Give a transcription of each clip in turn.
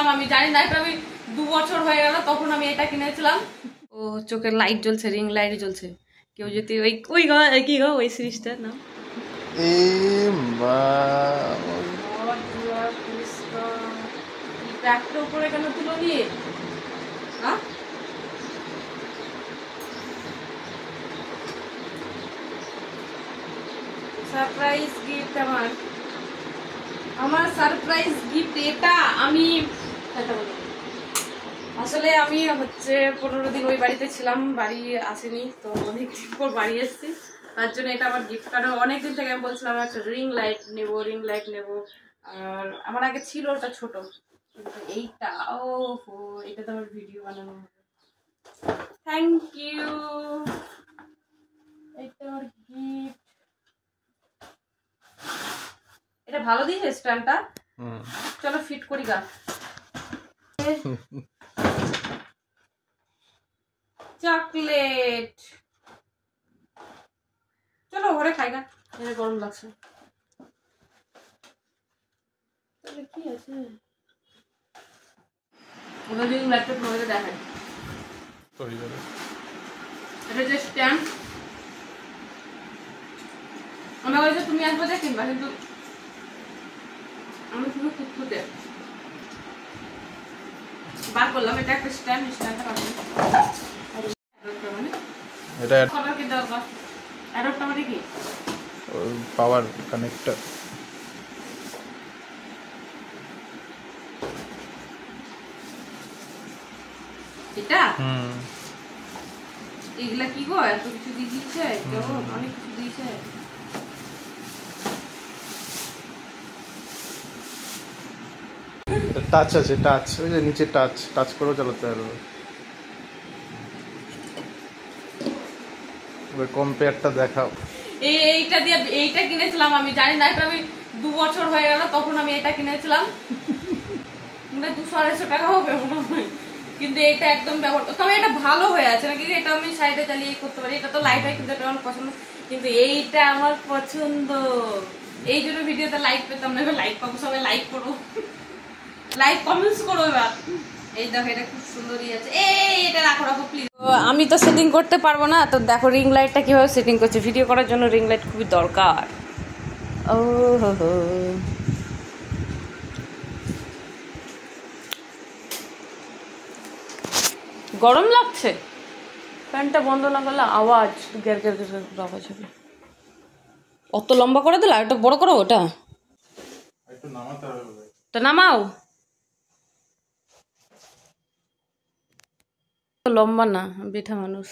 কিনেছিলাম আমি জানি না, এটা আমি 2 বছর হয়ে গেল তখন আমি এটা কিনেছিলাম। ও চোখে লাইট জ্বলছে, রিং লাইট জ্বলছে। কেউ যদি ওই ওই কি গো ওই সিরিজটার নাম ব্যাগটা উপরে কেন তুলো নিয়ে সারপ্রাইজ গিফট আমার সারপ্রাইজ গিফট এটা। আমি আসলে আমি হচ্ছে 15 দিন ওই বাড়িতে ছিলাম, বাড়ি আসেনি তো, অনেকদিন পর বাড়ি এসেছি, তার জন্য এটা আমার গিফট। কারণ অনেকদিন থেকে আমি বলছিলাম একটা রিং লাইট নেবো। আর আমার আগে ছিল ওটা ছোট, কিন্তু এইটা এটা তো আমার ভিডিও বানানো হবে। থ্যাংক ইউ, এটা আমার গিফট। এটা ভালো দিয়েছে স্ট্যান্ডটা, চলো ফিট করি গা। চকলেট, চলো ঘরে খাই গা, এটা গরম লাগছে। তাহলে কি আছে ওটা যদি ল্যাপটপ নয় দেখাই, এটা যে স্ট্যান্ড আমরা বলছি তুমি আসবো যে কিনবা, কিন্তু আমি শুধু খুঁতখুঁতে বার করলাম। এটা একটা স্ট্যান্ডটা পাবো মানে এটা কলার কি দরকার, অ্যাডাপ্টার মানে কি পাওয়ার কানেক্টর। এটা এগুলা কি গো এত কিছু দিয়ে দিচ্ছে, অনেক কিছু দিয়েছে। টাচ আছে, টাচ ওই যে নিচে টাচ করেও চালাতে পারবে। ওই কম্পেয়ারটা দেখাও। এইটা দিয়ে এইটা কিনেছিলাম আমি জানি না, এটা আমি 2 বছর হয়ে গেল তখন আমি এটা কিনেছিলাম, মানে 200-250 টাকা হবে মনে হয়, কিন্তু এটা একদম ব্যবহার, তবে এটা ভালো হয়ে আছে নাকি, এটা আমি সাইডে চালিয়ে করতে পারি। এটা তো লাইট হয় কিন্তু এটা আমার পছন্দ, কিন্তু এইটা আমার পছন্দ, এই জন্য ভিডিওতে লাইক পেতাম না, এবার লাইক পাবো। সবাই লাইক করো, লাইক কমেন্টস করো এবার। এই দেখো এটা খুব সুন্দরই আছে, এটা রাখো প্লিজ। আমি তো সেটিং করতে পারবো না, তো দেখো রিং লাইটটা কিভাবে সেটিং করছে। ভিডিও করার জন্য রিং লাইট খুবই দরকার। ও হো গরম লাগছে, ফ্যানটা বন্ধ না করলে আওয়াজ গ্যার আওয়াজ হবে। অত লম্বা করে দিলা, এটা বড় করো, ওটা তো নামাও, লম্বা না, বেঠা মানুষ।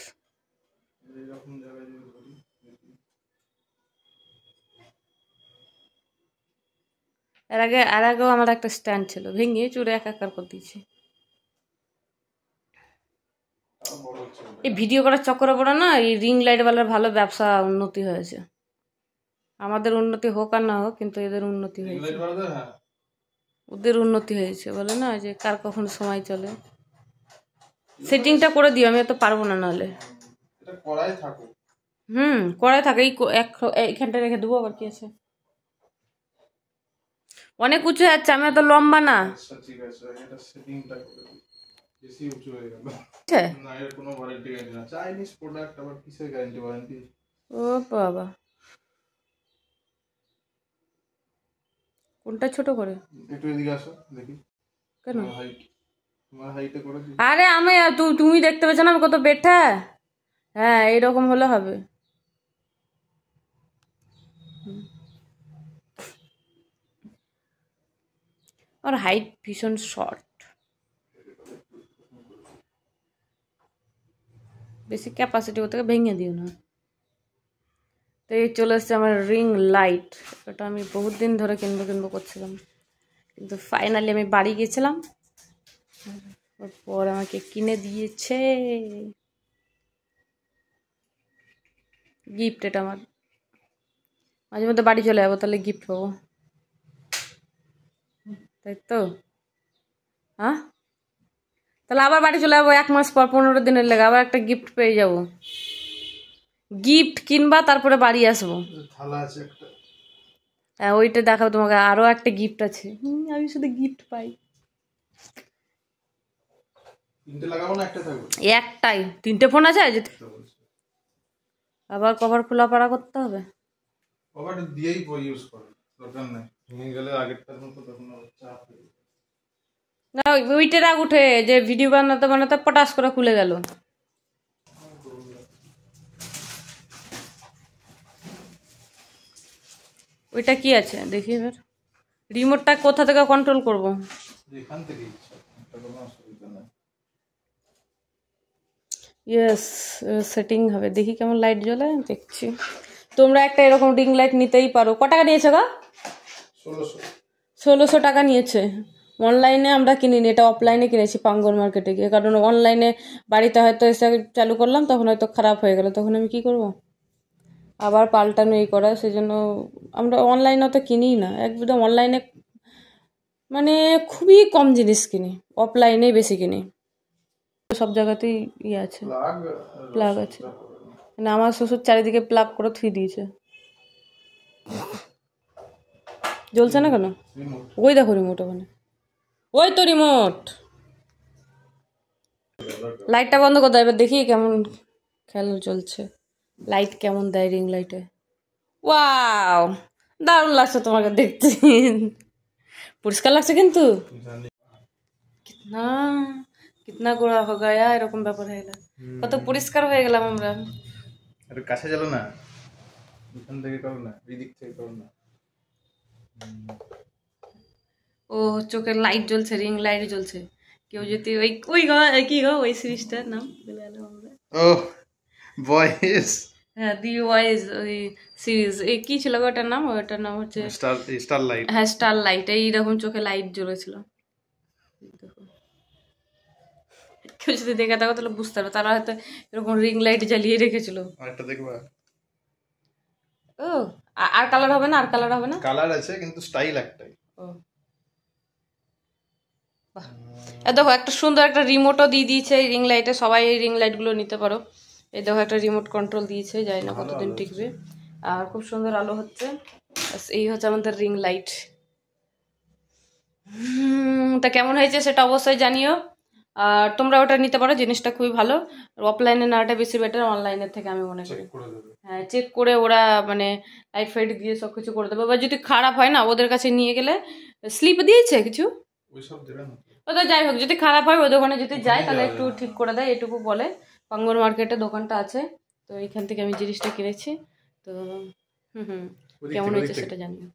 এর আগেও আমার একটা স্ট্যান্ড ছিল, ভেঙে চুরে একাকার করে দিয়েছি। এই ভিডিও করার চক্করে পড়ে না, এই রিং লাইট ওয়ালার ভালো ব্যবসা উন্নতি হয়েছে। আমাদের উন্নতি হোক আর না হোক, কিন্তু এদের উন্নতি হয়েছে, ওদের উন্নতি হয়েছে বলে না, যে কার কখন সময় চলে। সেটিংটা করে দিও, আমি এত পারবো না নাহলে। কড়াই থাকে, এইখানটা রেখে দেবো, আবার কি আছে, অনেক উঁচু যাচ্ছে, আমি এত লম্বা না। ও বাবা, কোনটা ছোট করে, একটু এদিকে আসো দেখি কেন? তোমার হাইটে করে দিই। আরে আমি তুমি দেখতে পেছো না আমি কত বেঠা? হ্যাঁ এইরকম হলে হবে। আর হাইট ভীষণ শর্ট, বেশি ক্যাপাসিটি ওটাকে ভেঙে দিও না। তো এই চলে এসছে আমার রিং লাইট, ওটা আমি বহুত দিন ধরে কিনবো করছিলাম, কিন্তু ফাইনালি আমি বাড়ি গেছিলাম, পর আমাকে কিনে দিয়েছে গিফট। এটা আমার মাঝে মধ্যে বাড়ি চলে যাবো, তাহলে গিফট পাবো, তাই তো? হ্যাঁ, তাহলে আবার বাড়ি চলে যাবো 1 মাস পর, 15 দিনের লেগে আবার একটা গিফট পেয়ে যাবো। গিফট কিনবা তারপরে বাড়ি আসবো। হ্যাঁ ওইটা দেখাবো তোমাকে, আরো একটা গিফট আছে। আমি শুধু গিফট পাই। তিনটে লাগাবো না একটা থাকবে? একটাই, 3টে ফোন আছে আবার কভার খোলা পাড়া করতে হবে। কভার দিয়েই ইউজ করো, দরকার নাই ভেঙে গেলে আগেরটার মতো তখন চাপ হয়ে যাবে। না ওইটা রাগ উঠে যে ভিডিও বানাতে বানাতে পটাশ করে খুলে গেল। ওইটা কি আছে দেখি এবার, রিমোটটা কোথা থেকে কন্ট্রোল করব? এখান থেকে ইচ্ছা, কোনো অসুবিধা নাই। ইয়েস, সেটিং হবে, দেখি কেমন লাইট জ্বলে দেখছি। তোমরা একটা এরকম রিং লাইট নিতেই পারো। ক টাকা নিয়েছে গো? 1600 টাকা নিয়েছে। অনলাইনে আমরা কিনিনি, এটা অফলাইনে কিনেছি পাঙ্গর মার্কেটে গিয়ে। কারণ অনলাইনে বাড়িতে হয়তো এসে চালু করলাম, তখন হয়তো খারাপ হয়ে গেল, তখন আমি কি করব? আবার পাল্টানো এই করা, সেই জন্য আমরা অনলাইনে তো কিনিই না। একদম অনলাইনে মানে খুবই কম জিনিস কিনি, অফলাইনেই বেশি কিনি। সব জায়গাতেই ইয়ে আছে, প্লাগ আছে। না আমার শ্বশুর চারিদিকে প্লাগ করে থুই দিয়েছে। জ্বলছে না কেন? ওই দেখো রিমোট ওখানে, ওই তো রিমোট। লাইটটা বন্ধ করে দাও, এবার দেখি কেমন খেলা চলছে। লাইট কেমন দেয় রিং লাইটে। ওয়াও, দারুণ লাগছে তোমাকে দেখতে, পরিষ্কার লাগছে কিন্তু। কিতনা কিতনা গোড়া হো গায়া, এরকম ব্যাপার হয়ে গেল, কত পরিষ্কার হয়ে গেলাম আমরা। একটু কাছে গেল না, এখান থেকে করো না, এই দিক থেকে করো না। ও চোখের লাইট জ্বলছে, রিং লাইট জ্বলছে। কেউ যদি ওই ওই গো কি গো ওই সিরিজটার নাম বলে গেলাম আমরা। ও বয়েস, হ্যাঁ দি ওয়াইজ ওই সিরিজ, এই কি ছিল গো ওটার নাম? ওটার নাম হচ্ছে স্টার লাইট। হ্যাঁ স্টার লাইট। এইরকম চোখে লাইট জ্বলেছিল। কেউ যদি দেখে থাকো তাহলে বুঝতে পারবে, তারা হয়তো এরকম রিং লাইট জ্বালিয়ে রেখেছিল। আরেকটা দেখবা? ও আর কালার হবে না? আর কালার হবে না? কালার আছে কিন্তু স্টাইল একটাই। ও দেখো একটা সুন্দর একটা রিমোটও দিয়ে দিয়েছে রিং লাইটে। সবাই এই রিং লাইটগুলো নিতে পারো। এই দেখো একটা রিমোট কন্ট্রোল দিয়েছে, জানি না কতদিন টিকবে। আর খুব সুন্দর আলো হচ্ছে। এই হচ্ছে আমাদের রিং লাইট। তা কেমন হয়েছে সেটা অবশ্যই জানিও। আর তোমরা ওটা নিতে পারো, জিনিসটা খুবই ভালো। অফলাইনে নেওয়াটা বেশি বেটার অনলাইনের থেকে আমি মনে করি। হ্যাঁ চেক করে ওরা মানে লাইট ফাইট দিয়ে সব কিছু করে দেবে। বা যদি খারাপ হয় না, ওদের কাছে নিয়ে গেলে স্লিপ দিয়েছে কিছু, ওদের যাই হোক যদি খারাপ হয় ওদের ওখানে যদি যাই তাহলে একটু ঠিক করে দেয়, এটুকু বলে। পাঙ্গর মার্কেটে দোকানটা আছে, তো এইখান থেকে আমি জিনিসটা কিনেছি। তো কেমন হয়েছে সেটা জানিও।